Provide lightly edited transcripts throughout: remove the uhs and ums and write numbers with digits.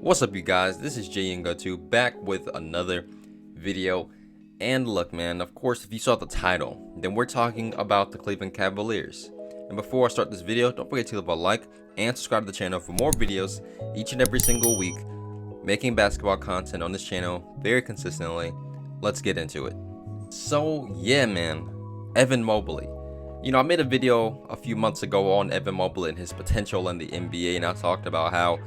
What's up, you guys? This is JYingo2 back with another video. And look, man, of course, if you saw the title, then we're talking about the Cleveland Cavaliers. And before I start this video, don't forget to leave a like and subscribe to the channel for more videos each and every single week, making basketball content on this channel very consistently. Let's get into it. So yeah, man, Evan Mobley. You know, I made a video a few months ago on Evan Mobley and his potential in the NBA, and I talked about how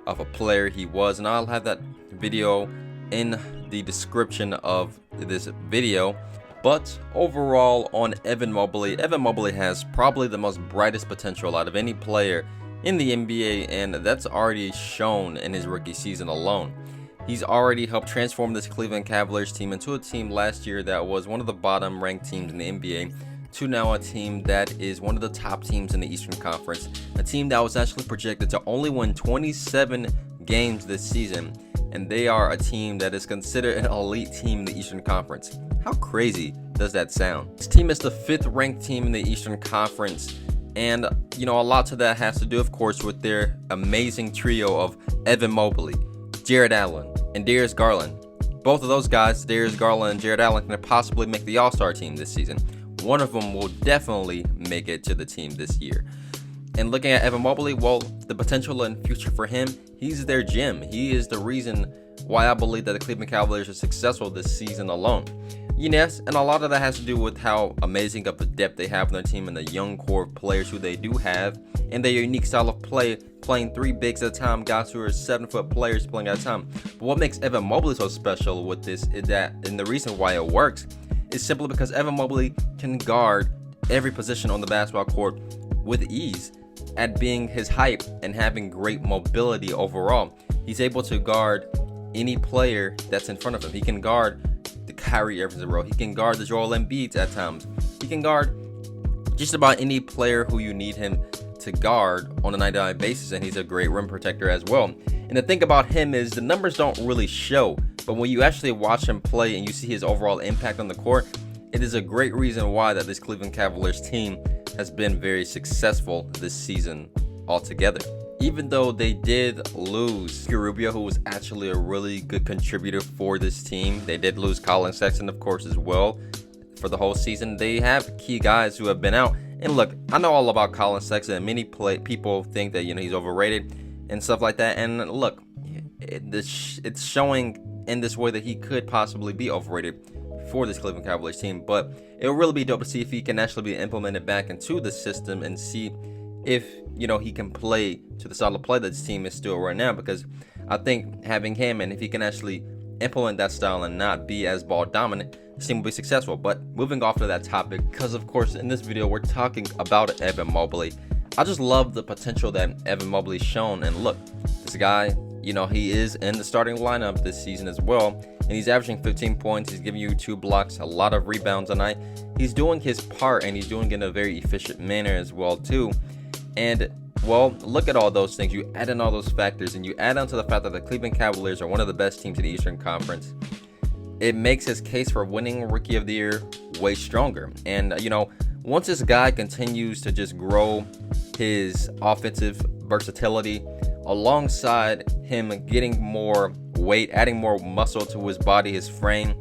of a player he was, and I'll have that video in the description of this video. But overall, on Evan Mobley has probably the most brightest potential out of any player in the NBA, and that's already shown in his rookie season alone. He's already helped transform this Cleveland Cavaliers team into a team last year that was one of the bottom ranked teams in the NBA to now a team that is one of the top teams in the Eastern Conference, a team that was actually projected to only win 27 games this season, and they are a team that is considered an elite team in the Eastern Conference. How crazy does that sound? This team is the 5th ranked team in the Eastern Conference, and you know, a lot to that has to do, of course, with their amazing trio of Evan Mobley, Jarrett Allen, and Darius Garland. Both of those guys, Darius Garland and Jarrett Allen, can possibly make the All-Star team this season. One of them will definitely make it to the team this year. And looking at Evan Mobley, well, the potential and future for him, he's their gem. He is the reason why I believe that the Cleveland Cavaliers are successful this season alone. Yes, and a lot of that has to do with how amazing of the depth they have on their team and the young core of players who they do have, and their unique style of play, playing 3 bigs at a time, guys who are 7-foot players playing at a time. But what makes Evan Mobley so special with this is that, and the reason why it works, is simply because Evan Mobley can guard every position on the basketball court with ease, at being his height and having great mobility overall. He's able to guard any player that's in front of him. He can guard the Kyrie Irvings of the world. He can guard the Joel Embiid at times. He can guard just about any player who you need him to guard on a night-to-night basis, and he's a great rim protector as well. And the thing about him is the numbers don't really show, but when you actually watch him play and you see his overall impact on the court, it is a great reason why that this Cleveland Cavaliers team has been very successful this season altogether. Even though they did lose Rubio, who was actually a really good contributor for this team, they did lose Colin Sexton, of course, as well for the whole season. They have key guys who have been out. And look, I know all about Colin Sexton, and many people think that, you know, he's overrated and stuff like that. And look, it's showing in this way that he could possibly be overrated for this Cleveland Cavaliers team, but it'll really be dope to see if he can actually be implemented back into the system and see if, you know, he can play to the style of play that this team is still right now, because I think having him, and if he can actually implement that style and not be as ball dominant, this team will be successful. But moving off to that topic, because of course in this video we're talking about Evan Mobley, I just love the potential that Evan Mobley's shown. And look, this guy, you know, he is in the starting lineup this season as well, and he's averaging 15 points. He's giving you 2 blocks, a lot of rebounds a night. He's doing his part, and he's doing it in a very efficient manner as well too. And well, look at all those things. You add in all those factors, and you add on to the fact that the Cleveland Cavaliers are one of the best teams in the Eastern Conference. It makes his case for winning Rookie of the Year way stronger. And you know, once this guy continues to just grow his offensive versatility, alongside him getting more weight, adding more muscle to his body, his frame,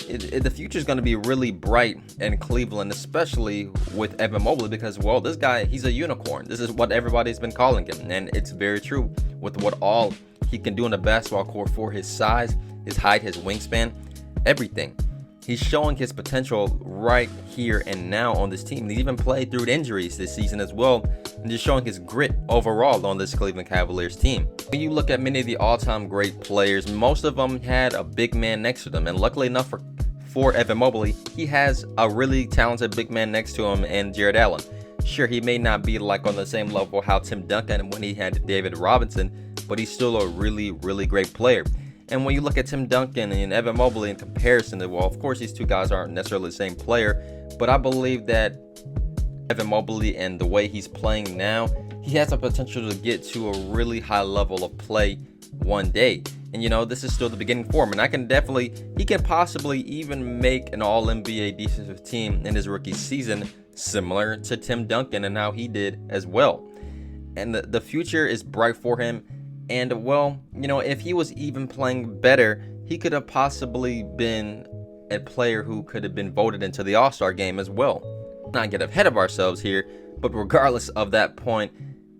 the future is going to be really bright in Cleveland, especially with Evan Mobley, because, well, this guy, he's a unicorn. This is what everybody's been calling him, and it's very true with what all he can do in the basketball court for his size, his height, his wingspan, everything. He's showing his potential right here and now on this team. He's even played through injuries this season as well, and just showing his grit overall on this Cleveland Cavaliers team. When you look at many of the all-time great players, most of them had a big man next to them, and luckily enough for Evan Mobley, he has a really talented big man next to him in Jarrett Allen. Sure, he may not be like on the same level how Tim Duncan when he had David Robinson, but he's still a really, really great player. And when you look at Tim Duncan and Evan Mobley in comparison, well, of course, these two guys aren't necessarily the same player, but I believe that Evan Mobley and the way he's playing now, he has the potential to get to a really high level of play one day. And you know, this is still the beginning for him, and he can possibly even make an all-NBA defensive team in his rookie season, similar to Tim Duncan and how he did as well. And the future is bright for him. And well, you know, if he was even playing better, he could have possibly been a player who could have been voted into the All-Star game as well. Not get ahead of ourselves here, but regardless of that point,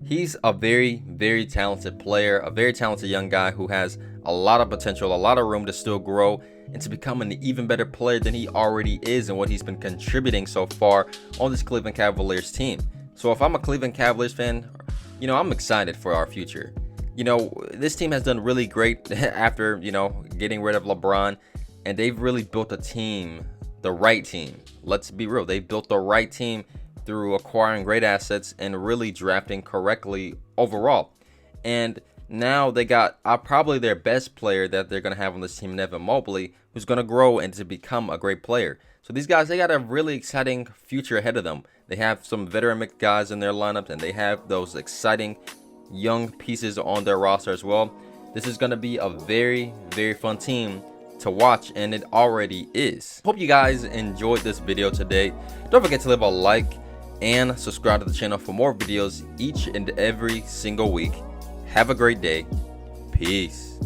he's a very, very talented player, a very talented young guy who has a lot of potential, a lot of room to still grow and to become an even better player than he already is and what he's been contributing so far on this Cleveland Cavaliers team. So if I'm a Cleveland Cavaliers fan, you know, I'm excited for our future. You know, this team has done really great after, you know, getting rid of LeBron, and they've really built a team, the right team. Let's be real. They built the right team through acquiring great assets and really drafting correctly overall. And now they got probably their best player that they're going to have on this team, Evan Mobley, who's going to grow and to become a great player. So these guys, they got a really exciting future ahead of them. They have some veteran guys in their lineup, and they have those exciting young pieces on their roster as well. This is going to be a very, very fun team to watch, and it already is. Hope you guys enjoyed this video today. Don't forget to leave a like and subscribe to the channel for more videos each and every single week. Have a great day. Peace.